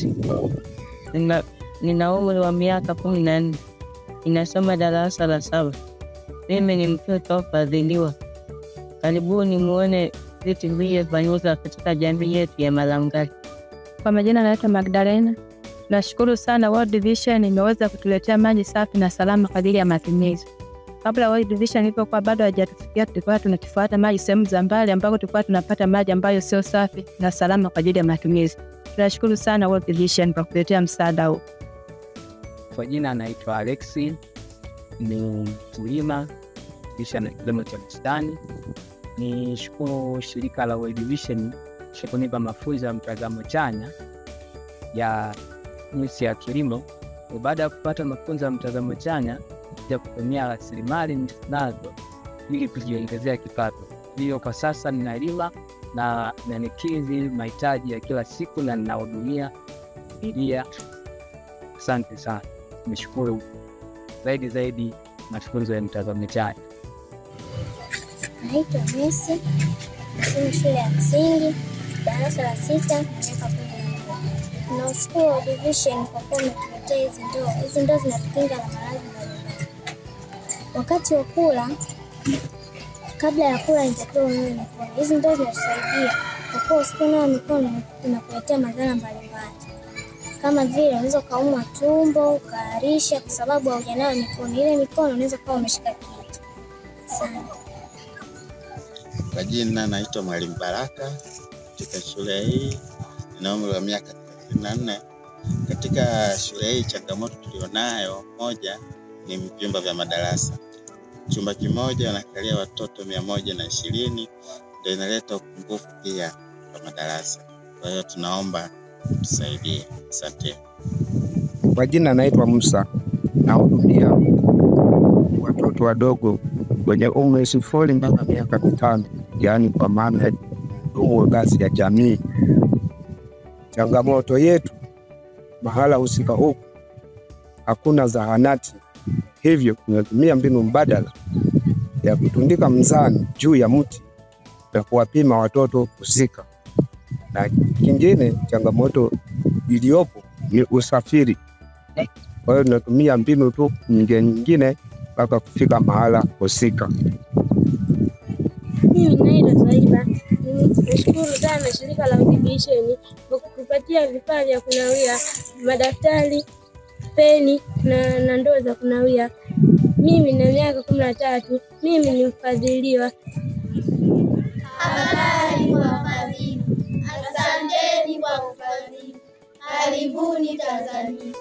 Hamisi. Nina umri wa miaka 14. Ninasoma darasa la 7. Mimi ni mtoto wa mfadhiliwa. Karibuni muone vitu vilivyofanyika katika jamii yetu ya Malangali. Kwa majina naitwa Magdalena. Nashukuru sana World Vision imeweza kutuletea maji safi na salama kwa ajili ya matumizi. Kabla World Vision ilipokuwa bado hajatufikia, tulikuwa tunatifuata maji sehemu za mbali ambako tulikuwa tunapata maji ambayo sio safi na salama kwa ajili ya matumizi. Tunashukuru sana World Vision kwa kuletea msaada huu. Kwa jina naitwa Alexi, ni mkulima kisha na kilimo cha bustani. Ni shukuru shirika la World Vision kwa kunipa mafunzo ya mtazamo chanya ya jinsi ya kilimo. Baada ya kupata mafunzo ya mtazamo chanya ya kutumia rasilimali nazo ili kujiongezea kipato. Hiyo kwa sasa ninalima na nanikidhi mahitaji ya kila siku na ninahudumia familia. Asante sana. Nishukuru zaidi mafunzo ya mtazamo chanya. Naitwa Messi, nasoma shule ya msingi, darasa la 6, miaka 11. Tunashukuru World Vision kwa kuwa umetuletea hizi ndoo. Hizi ndoo zinatukinga na maradhi mbalimbali. Wakati wa kula, kabla ya kula inatakiwa unawe mikono. Hizi ndoo zinatusaidia kwa kuwa usiponawa mikono inakuletea madhara mbalimbali. Kama vile unaweza kaumwa tumbo, ukaharisha kwa sababu haujanawa mikono. Ile mikono unaweza kuwa umeshika kitu. Sana. Kwa jina naitwa Mwalimu Baraka. Katika shule hii nina umri wa miaka 34. Katika shule hii changamoto tulionayo, moja ni vyumba vya madarasa. Chumba kimoja wanakalia watoto 120, ndio inaleta upungufu pia kwa madarasa. Kwa hiyo tunaomba tusaidie. Asante. Kwa jina naitwa Musa, nahudumia watoto wadogo wenye umri 0 mpaka miaka 5, yani kwa maana ndio ngazi ya jamii. Changamoto yetu mahala husika huku hakuna zahanati, hivyo tunatumia mbinu mbadala ya kutundika mzani juu ya mti na kuwapima watoto husika. Na kingine changamoto iliyopo ni usafiri. Kwa hiyo tunatumia mbinu tu nyingine mpaka kufika mahala husika. Mimi naitwa Zaiba. Nashukuru sana shirika la World Vision kwa kutupatia vifaa vya kunawia, madaftari, peni na ndoo za kunawia. Mimi na miaka 13. Mimi ni mfadhiliwa. Habari wafadhili. Asanteni kwa kufadhili. Karibuni Tanzania.